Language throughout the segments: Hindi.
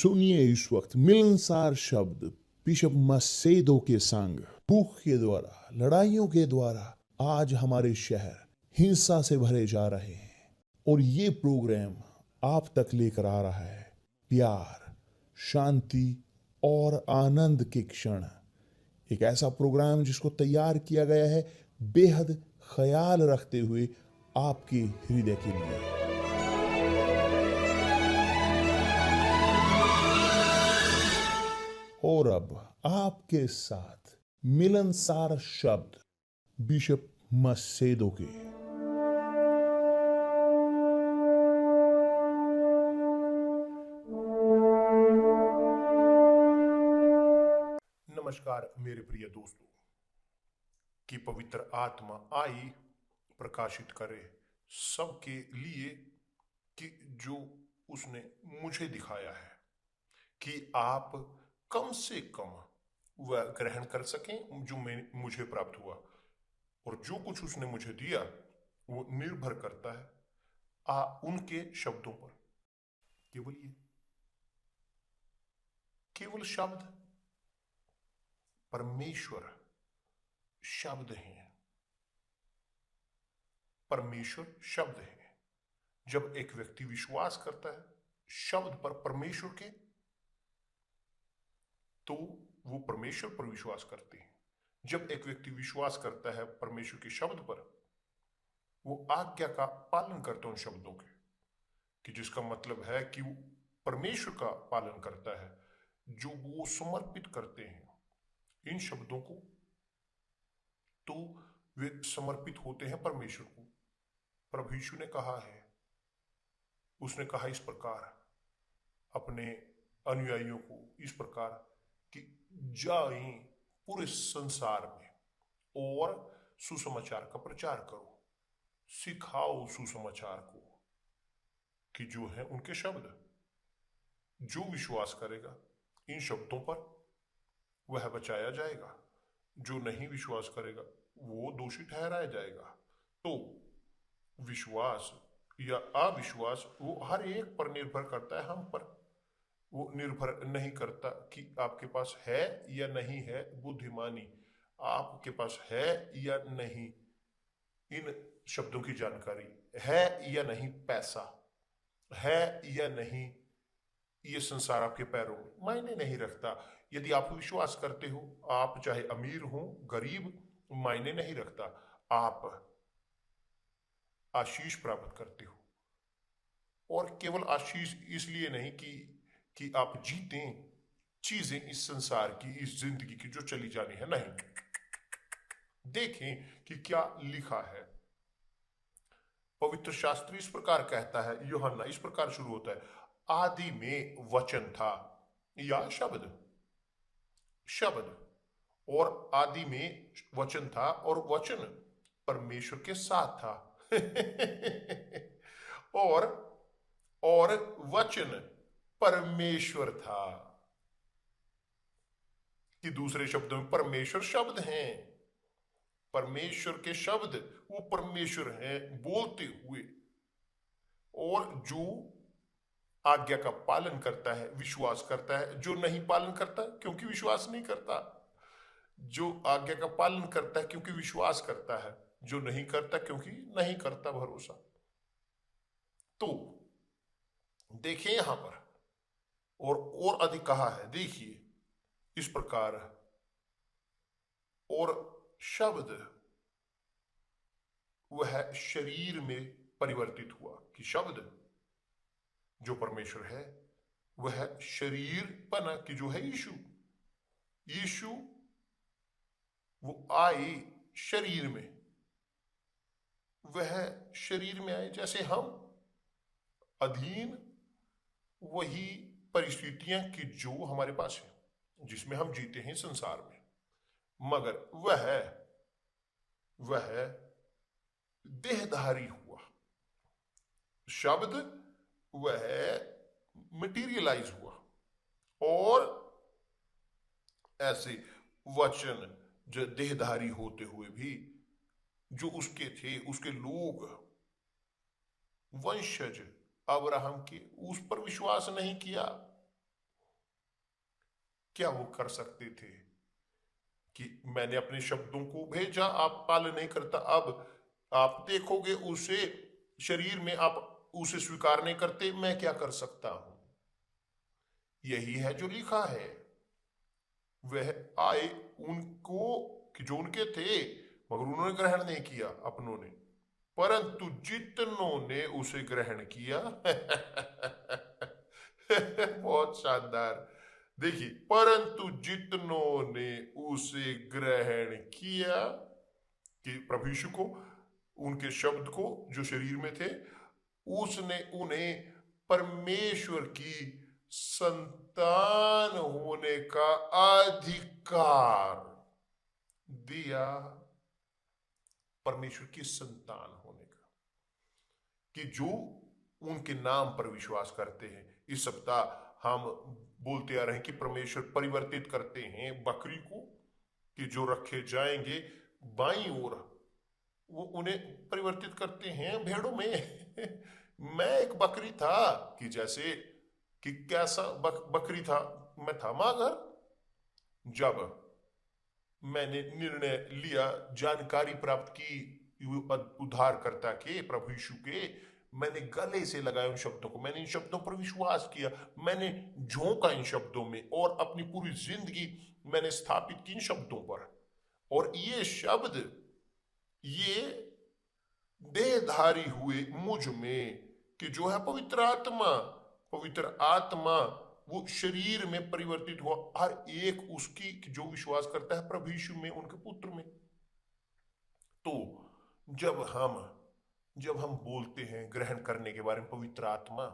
सुनिए इस वक्त मिलनसार शब्द बिशप मसेदो के संग। भूख के द्वारा, लड़ाइयों के द्वारा आज हमारे शहर हिंसा से भरे जा रहे हैं और ये प्रोग्राम आप तक लेकर आ रहा है प्यार, शांति और आनंद के क्षण। एक ऐसा प्रोग्राम जिसको तैयार किया गया है बेहद ख्याल रखते हुए आपके हृदय के लिए। और अब आपके साथ मिलनसार शब्द बिशप मसेदो के। नमस्कार मेरे प्रिय दोस्तों, कि पवित्र आत्मा आई प्रकाशित करे सबके लिए कि जो उसने मुझे दिखाया है कि आप कम से कम वह ग्रहण कर सकें जो मुझे प्राप्त हुआ। और जो कुछ उसने मुझे दिया वो निर्भर करता है उनके शब्दों पर। केवल शब्द परमेश्वर शब्द हैं। परमेश्वर शब्द है। जब एक व्यक्ति विश्वास करता है शब्द पर परमेश्वर के, तो वो परमेश्वर पर विश्वास करते हैं। जब एक व्यक्ति विश्वास करता है परमेश्वर के शब्द पर, वो आज्ञा का पालन करता है उन शब्दों के, कि जिसका मतलब है कि वो परमेश्वर का पालन करता है। जो वो समर्पित करते हैं इन शब्दों को, तो वे समर्पित होते हैं परमेश्वर को। प्रभु यीशु ने कहा है, उसने कहा इस प्रकार अपने अनुयायियों को, इस प्रकार कि जाएं पूरे संसार में और सुसमाचार का प्रचार करो, सिखाओ सुसमाचार को, कि जो है उनके शब्द। जो विश्वास करेगा इन शब्दों पर वह बचाया जाएगा, जो नहीं विश्वास करेगा वो दोषी ठहराया जाएगा। तो विश्वास या अविश्वास वो हर एक पर निर्भर करता है, हम पर। वो निर्भर नहीं करता कि आपके पास है या नहीं है बुद्धिमानी, आपके पास है या नहीं इन शब्दों की जानकारी, है या नहीं पैसा, है या नहीं ये संसार आपके पैरों में, मायने नहीं रखता। यदि आप विश्वास करते हो, आप चाहे अमीर हो गरीब, मायने नहीं रखता, आप आशीष प्राप्त करते हो। और केवल आशीष इसलिए नहीं कि आप जीतें चीजें इस संसार की, इस जिंदगी की जो चली जानी है, नहीं। देखें कि क्या लिखा है। पवित्र शास्त्र इस प्रकार कहता है, यूहन्ना इस प्रकार शुरू होता है, आदि में वचन था या शब्द। और आदि में वचन था और वचन परमेश्वर के साथ था। और वचन परमेश्वर था। कि दूसरे शब्दों में परमेश्वर शब्द हैं। परमेश्वर के शब्द वो परमेश्वर हैं बोलते हुए। और जो आज्ञा का पालन करता है, विश्वास करता है, जो नहीं पालन करता क्योंकि विश्वास नहीं करता, जो आज्ञा का पालन करता है क्योंकि विश्वास करता है, जो नहीं करता क्योंकि नहीं करता भरोसा। तो देखिए यहां पर और अधिक कहा है, देखिए इस प्रकार, और शब्द वह शरीर में परिवर्तित हुआ। कि शब्द जो परमेश्वर है वह शरीर बना, कि जो है यीशु वो आए शरीर में। वह शरीर में आए, जैसे हम अधीन वही परिस्थितियां कि जो हमारे पास है, जिसमें हम जीते हैं संसार में, मगर वह देहधारी हुआ। शब्द वह मटीरियलाइज हुआ, और ऐसे वचन जो देहधारी होते हुए भी जो उसके थे, उसके लोग वंशज अब्राहम के, उस पर विश्वास नहीं किया। क्या वो कर सकते थे कि मैंने अपने शब्दों को भेजा, आप पालन नहीं करता, अब आप देखोगे उसे शरीर में, आप उसे स्वीकार नहीं करते, मैं क्या कर सकता हूं? यही है जो लिखा है। वह आए उनको कि जो उनके थे, मगर उन्होंने ग्रहण नहीं किया अपनों ने, परंतु जितनों ने उसे ग्रहण किया बहुत शानदार। देखिए, परंतु जितनों ने उसे ग्रहण किया, कि प्रभु यीशु को, उनके शब्द को जो शरीर में थे, उसने उन्हें परमेश्वर की संतान होने का अधिकार दिया। परमेश्वर की संतान होने का, कि जो उनके नाम पर विश्वास करते हैं। इस सप्ताह हम बोलते आ रहे हैं कि परमेश्वर परिवर्तित करते हैं बकरी को, कि जो रखे जाएंगे बाईं ओर, वो उन्हें परिवर्तित करते हैं भेड़ों में। मैं एक बकरी था, कि जैसे कि कैसा बकरी था, मैं था मगर जब मैंने निर्णय लिया, जानकारी प्राप्त की उद्धारकर्ता के, प्रभु यीशु के, मैंने गले से लगाया उन शब्दों को, मैंने इन शब्दों पर विश्वास किया, मैंने झोंका इन शब्दों में, और अपनी पूरी जिंदगी मैंने स्थापित की इन शब्दों पर। और ये शब्द, ये देहधारी हुए मुझ में, कि जो है पवित्र आत्मा, पवित्र आत्मा वो शरीर में परिवर्तित हुआ हर एक उसकी, जो विश्वास करता है प्रभु यीशु में, उनके पुत्र में। तो जब हम बोलते हैं ग्रहण करने के बारे में, पवित्र आत्मा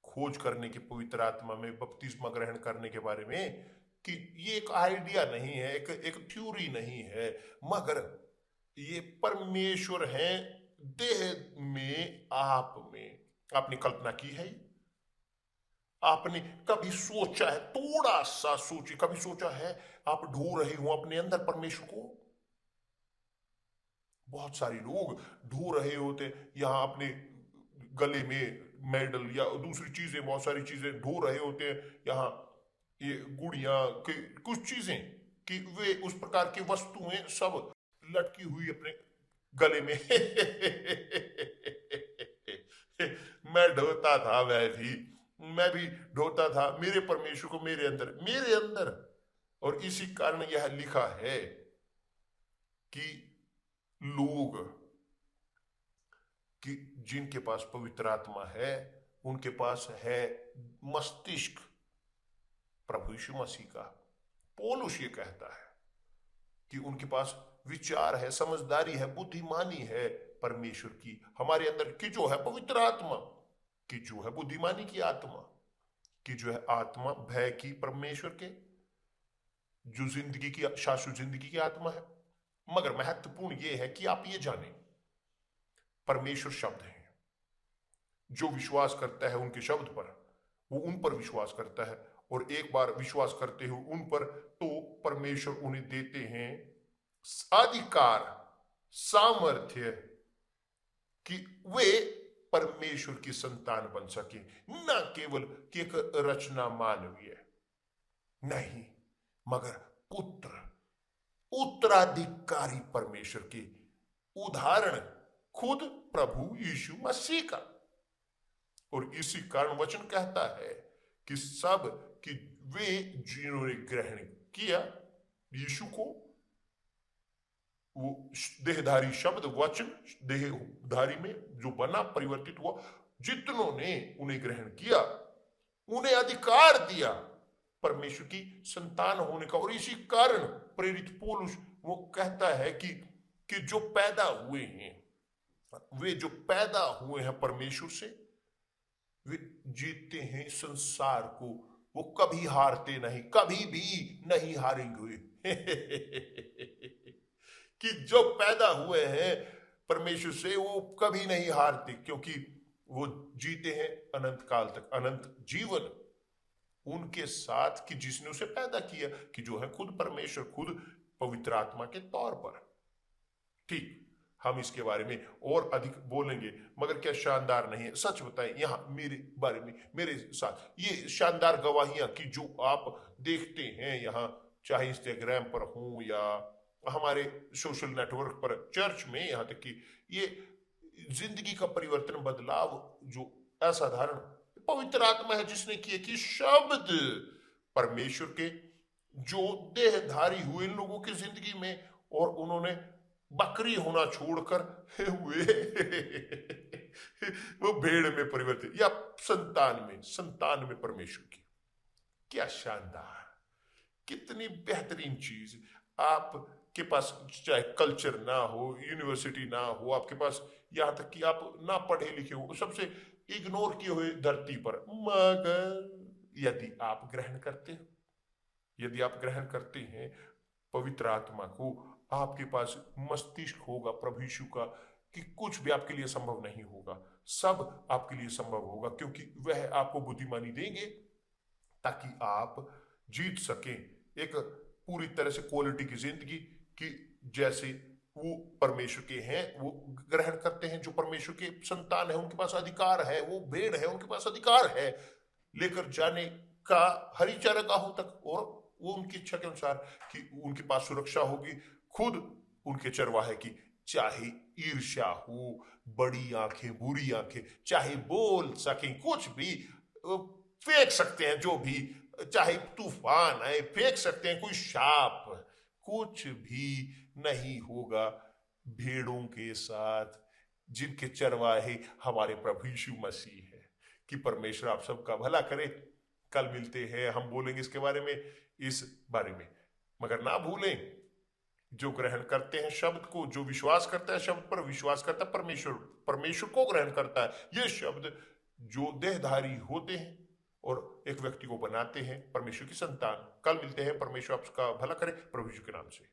खोज करने की, पवित्र आत्मा में बपतिस्मा ग्रहण करने के बारे में, कि ये एक आइडिया नहीं है, एक थ्योरी नहीं है, मगर ये परमेश्वर है देह में, आप में। आपने कल्पना की है? आपने कभी सोचा है? थोड़ा सा सोचिए, कभी सोचा है आप ढूंढ रहे हो अपने अंदर परमेश्वर को? बहुत सारे लोग ढूंढ रहे होते यहाँ अपने गले में मेडल या दूसरी चीजें, बहुत सारी चीजें ढूंढ रहे होते हैं यहाँ, ये गुड़िया के कुछ चीजें, कि वे उस प्रकार की वस्तुएं सब लटकी हुई अपने गले में। मैं ढोता था, मैं भी ढोता था मेरे परमेश्वर को मेरे अंदर। और इसी कारण यह लिखा है कि लोग, कि जिनके पास पवित्र आत्मा है, उनके पास है मस्तिष्क प्रभु यीशु मसीह का। पौलुस ये कहता है कि उनके पास विचार है, समझदारी है, बुद्धिमानी है परमेश्वर की। हमारे अंदर की जो है पवित्र आत्मा, की जो है बुद्धिमानी की आत्मा, की जो है आत्मा भय की परमेश्वर के, जो जिंदगी की, शाश्वत जिंदगी की आत्मा है। मगर महत्वपूर्ण यह है कि आप ये जानें, परमेश्वर शब्द है। जो विश्वास करता है उनके शब्द पर, वो उन पर विश्वास करता है, और एक बार विश्वास करते हुए उन पर, तो परमेश्वर उन्हें देते हैं अधिकार, सामर्थ्य, कि वे परमेश्वर की संतान बन सके। न केवल कि एक रचना मानवीय नहीं, मगर पुत्र, उत्तराधिकारी परमेश्वर के। उदाहरण खुद प्रभु यीशु मसीह का। और इसी कारण वचन कहता है कि सब, कि वे जिन्होंने ग्रहण किया यीशु को, वो देहधारी शब्द वचन देहधारी में जो बना, परिवर्तित हुआ, जितनों ने उन्हें ग्रहण किया, उन्हें अधिकार दिया परमेश्वर की संतान होने का। और इसी कारण प्रेरित पौलुस वो कहता है कि जो पैदा हुए हैं, वे जो पैदा हुए हैं परमेश्वर से, वे जीतते हैं संसार को, वो कभी हारते नहीं, कभी भी नहीं हारेंगे। कि जो पैदा हुए हैं परमेश्वर से, वो कभी नहीं हारते, क्योंकि वो जीते हैं अनंत काल तक, अनंत जीवन उनके साथ, कि जिसने उसे पैदा किया, कि जो है खुद परमेश्वर, खुद पवित्र आत्मा के तौर पर। ठीक, हम इसके बारे में और अधिक बोलेंगे, मगर क्या शानदार नहीं है? सच बताएं, यहाँ मेरे बारे में, मेरे साथ ये शानदार गवाहियां कि जो आप देखते हैं यहाँ, चाहे इंस्टाग्राम पर हो या हमारे सोशल नेटवर्क पर, चर्च में, यहाँ तक कि ये जिंदगी का परिवर्तन, बदलाव जो असाधारण पवित्र आत्मा है जिसने किए, कि शब्द परमेश्वर के जो देहधारी हुए इन लोगों की जिंदगी में, और उन्होंने बकरी होना छोड़कर हुए वो भेड़ में परिवर्तित, या संतान में परमेश्वर की। क्या शानदार, कितनी बेहतरीन चीज। आपके पास चाहे कल्चर ना हो, यूनिवर्सिटी ना हो, आपके पास यहां तक कि आप ना पढ़े लिखे हो, सबसे इग्नोर किए हुए धरती पर, मगर यदि आप ग्रहण करते हो, यदि आप ग्रहण करते हैं पवित्र आत्मा को, आपके पास मस्तिष्क होगा प्रभु यीशु का, कि कुछ भी आपके लिए संभव नहीं होगा, सब आपके लिए संभव होगा, क्योंकि वह आपको बुद्धिमानी देंगे ताकि आप जीत सकें एक पूरी तरह से क्वालिटी की जिंदगी, कि जैसे वो परमेश्वर के हैं, वो ग्रहण करते हैं। जो परमेश्वर के संतान है उनके पास अधिकार है, वो भेड़ है उनके पास अधिकार है लेकर जाने का हरी चारागाहों तक, और वो उनकी इच्छा के अनुसार, कि उनके पास सुरक्षा होगी, खुद उनके चरवाहे की। चाहे ईर्ष्या हो, बड़ी आंखें, बुरी आंखें, चाहे बोल सकें कुछ भी, फेंक सकते हैं जो भी, चाहे तूफान आए फेंक सकते हैं, कोई शाप, कुछ भी नहीं होगा भेड़ों के साथ जिनके चरवाहे हमारे प्रभु यीशु मसीह है। कि परमेश्वर आप सबका भला करे। कल मिलते हैं, हम बोलेंगे इसके बारे में, इस बारे में। मगर ना भूलें, जो ग्रहण करते हैं शब्द को, जो विश्वास करता है शब्द पर, विश्वास करता है परमेश्वर को ग्रहण करता है। ये शब्द जो देहधारी होते हैं और एक व्यक्ति को बनाते हैं परमेश्वर की संतान। कल मिलते हैं, परमेश्वर आपका भला करे प्रभु यीशु के नाम से।